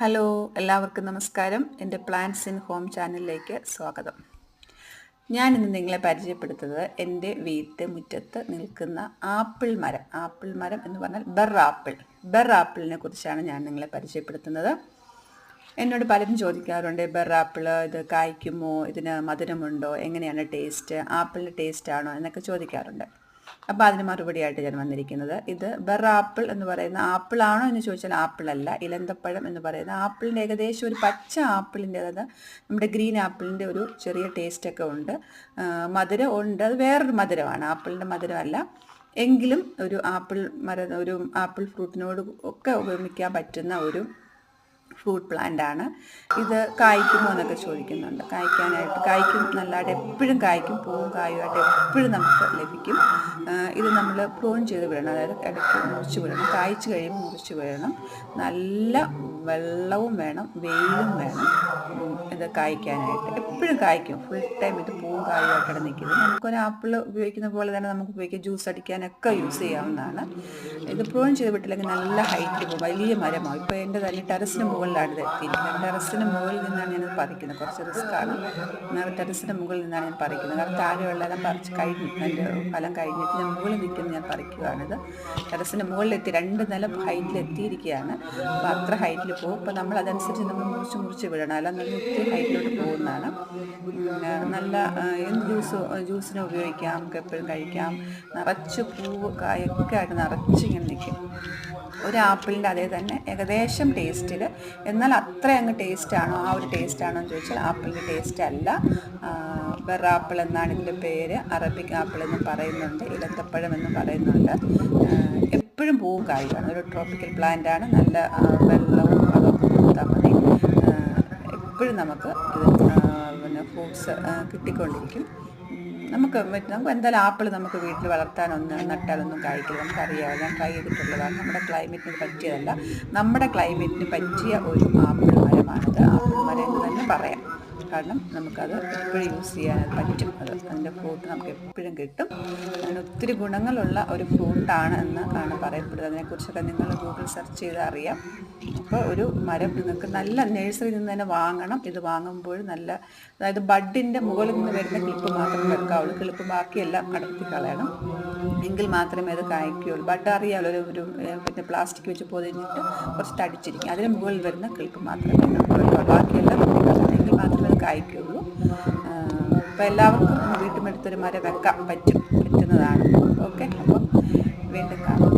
Hello, എല്ലാവർക്കും നമസ്കാരം. എൻ്റെ പ്ലാന്റ്സ് ഇൻ ഹോം ചാനലിലേക്ക് സ്വാഗതം. ഞാനിന്ന് നിങ്ങളെ പരിചയപ്പെടുത്തുന്നത് എൻ്റെ മുറ്റത്ത് നിൽക്കുന്ന ആപ്പിൾ മരം എന്ന് പറഞ്ഞാൽ ബെർ ആപ്പിളിനെ കുറിച്ചാണ് ഞാൻ നിങ്ങളെ പരിചയപ്പെടുത്തുന്നത്. എന്നോട് പലരും ചോദിക്കാറുണ്ട്, ബെർ ആപ്പിൾ ഇത് കായ്ക്കുമോ, ഇതിന് മധുരമുണ്ടോ, എങ്ങനെയാണ് ടേസ്റ്റ്, ആപ്പിളിൻ്റെ ടേസ്റ്റ് ആണോ എന്നൊക്കെ ചോദിക്കാറുണ്ട്. അപ്പോൾ അതിന് മറുപടിയായിട്ട് ഞാൻ വന്നിരിക്കുന്നത്, ഇത് ബെർ ആപ്പിൾ എന്ന് പറയുന്ന ആപ്പിളാണോ എന്ന് ചോദിച്ചാൽ ആപ്പിളല്ല, ഇലന്തപ്പഴം എന്ന് പറയുന്ന ആപ്പിളിൻ്റെ ഏകദേശം ഒരു പച്ച ആപ്പിളിൻ്റെ, അതായത് നമ്മുടെ ഗ്രീൻ ആപ്പിളിൻ്റെ ഒരു ചെറിയ ടേസ്റ്റൊക്കെ ഉണ്ട്. മധുരം ഉണ്ട്, അത് വേറൊരു മധുരമാണ്, ആപ്പിളിൻ്റെ മധുരമല്ല. എങ്കിലും ഒരു ആപ്പിൾ ഫ്രൂട്ടിനോട് ഒക്കെ ഉപയോഗിക്കാൻ പറ്റുന്ന ഒരു ഫ്രൂട്ട് പ്ലാന്റ് ആണ്. ഇത് കായ്ക്കുമോ എന്നൊക്കെ ചോദിക്കുന്നുണ്ട്. കായ്ക്കും, നല്ലതായിട്ട് എപ്പോഴും കായ്ക്കും, പൂവും കായുമായിട്ട് എപ്പോഴും നമുക്ക് ലഭിക്കും. ഇത് നമ്മൾ പ്രൂൺ ചെയ്ത് വിടണം, അതായത് ഇടയ്ക്ക് മുറിച്ച് വിടണം. കായ്ച്ച് കഴിയുമ്പോൾ മുറിച്ച് വിടണം. നല്ല വെള്ളവും വേണം, വെയിലും വേണം ഇത് കായ്ക്കാനായിട്ട്. എപ്പോഴും കായ്ക്കും, ഫുൾ ടൈം ഇത് പൂവും കായുമായിട്ടാണ് നിൽക്കുന്നത്. നമുക്കൊരു ആപ്പിൾ ഉപയോഗിക്കുന്ന പോലെ തന്നെ നമുക്ക് ഉപയോഗിക്കാം, ജ്യൂസ് അടിക്കാനൊക്കെ യൂസ് ചെയ്യാവുന്നതാണ്. ഇത് പ്രൂൺ ചെയ്ത് വിട്ടില്ലെങ്കിൽ നല്ല ഹൈറ്റിൽ പോകും, വലിയ മരമാവും. ഇപ്പോൾ എൻ്റെ തന്നെ ടെറസിന് മുകളിലാണ് ഇത് എത്തിയിരിക്കുന്നത്. ടെറസിന് മുകളിൽ നിന്നാണ് ഞാനത് പറിക്കുന്നത്. കുറച്ച് റിസ്ക്കാണ്. ടെറസിന് മുകളിൽ നിന്നാണ് ഞാൻ പറിക്കുന്നത്. കാരണം താഴെയുള്ളതെല്ലാം പറിച്ച് കഴിഞ്ഞു, അതിൻ്റെ ഫലം കഴിഞ്ഞിട്ട് ഞാൻ മുകളിൽ നിൽക്കുന്നത് ഞാൻ പറിക്കുകയാണിത്. ടെറസിന് മുകളിലെത്തി 2 നില ഹൈറ്റിലെത്തിയിരിക്കുകയാണ്. അപ്പോൾ അത്ര ഹൈറ്റിൽ പോകും. അപ്പോൾ നമ്മൾ അതനുസരിച്ച് നമ്മൾ മുറിച്ച് വിടണം, അല്ല നല്ല ഒത്തിരി ഹൈറ്റിലോട്ട് പോകുന്നതാണ്. നല്ല എന്ത് ജ്യൂസിന് ഉപയോഗിക്കാം, നമുക്ക് എപ്പോഴും കഴിക്കാം. നിറച്ച് പൂവ് കായൊക്കെ ആയിട്ട് നിറച്ച് ഇങ്ങനെ നിൽക്കും. ഒരു ആപ്പിളിൻ്റെ അതേ തന്നെ ഏകദേശം ടേസ്റ്റിൽ, എന്നാൽ അത്ര അങ്ങ് ടേസ്റ്റാണോ, ആ ഒരു ടേസ്റ്റാണോ എന്ന് ചോദിച്ചാൽ ആപ്പിളിൻ്റെ ടേസ്റ്റ് അല്ല. ബെർ ആപ്പിൾ എന്നാണ് ഇതിൻ്റെ പേര്. അറബിക് ആപ്പിൾ എന്നും പറയുന്നുണ്ട്, ഇലന്തപ്പഴം എന്നും പറയുന്നുണ്ട്. എപ്പോഴും പൂവും കായുമാണ്, ഒരു ട്രോപ്പിക്കൽ പ്ലാന്റ് ആണ്. നല്ല വെള്ളവും അതൊക്കെ കൊടുത്താൽ മതി. എപ്പോഴും നമുക്ക് ഇത് ഫ്രൂട്ട്സ് കിട്ടിക്കൊണ്ടിരിക്കും. നമുക്ക് എന്തായാലും ആപ്പിൾ നമുക്ക് വീട്ടിൽ നട്ടാലൊന്നും കായ്ക്കില്ല, നമുക്കറിയാം. ഞാൻ ട്രൈ ചെയ്തിട്ടുള്ളതാണ്. നമ്മുടെ ക്ലൈമറ്റിന് പറ്റിയതല്ല, നമ്മുടെ ക്ലൈമറ്റിന് പറ്റിയ ഒരു ആപ്പിൾ മരമാണിത്. ആപ്പിൾ മരം എന്ന് തന്നെ പറയാം. കാരണം നമുക്കത് എപ്പോഴും യൂസ് ചെയ്യാൻ പറ്റും. അതിൻ്റെ ഫ്രൂട്ട് നമുക്ക് എപ്പോഴും കിട്ടും. അതിന് ഒത്തിരി ഗുണങ്ങളുള്ള ഒരു ഫ്രൂട്ടാണ് എന്നാണ് പറയപ്പെടുന്നത്. അതിനെക്കുറിച്ചൊക്കെ നിങ്ങൾ ഗൂഗിൾ സെർച്ച് ചെയ്താൽ അറിയാം. അപ്പോൾ ഒരു മരം നിങ്ങൾക്ക് നല്ല നഴ്സറിയിൽ നിന്ന് തന്നെ വാങ്ങണം. ഇത് വാങ്ങുമ്പോൾ നല്ല, അതായത് ബഡിൻ്റെ മുകളിൽ നിന്ന് വരുന്ന ക്ലിപ്പ് മാത്രമേ വെക്കാവുള്ളൂ. ക്ലിപ്പ് ബാക്കിയെല്ലാം അടർത്തി കളയണം, എങ്കിൽ മാത്രമേ അത് കായ്ക്കുകയുള്ളൂ. ബഡ് അറിയാമല്ലോ, ഒരു പിന്നെ പ്ലാസ്റ്റിക് വെച്ച് പൊതിഞ്ഞിട്ട് കുറച്ച് തടിച്ചിരിക്കും. അതിന് മുകളിൽ വരുന്ന ക്ലിപ്പ് മാത്രമേ നമുക്ക് ബാക്കിയെല്ലാം എങ്കിൽ മാത്രമേ അത് കായ്ക്കുകയുള്ളൂ. അപ്പോൾ എല്ലാവർക്കും വീട്ടുമെടുത്തൊരു മരം വെക്കാൻ പറ്റുന്നതാണ്. ഓക്കെ, അപ്പോൾ വീണ്ടും കാണാം.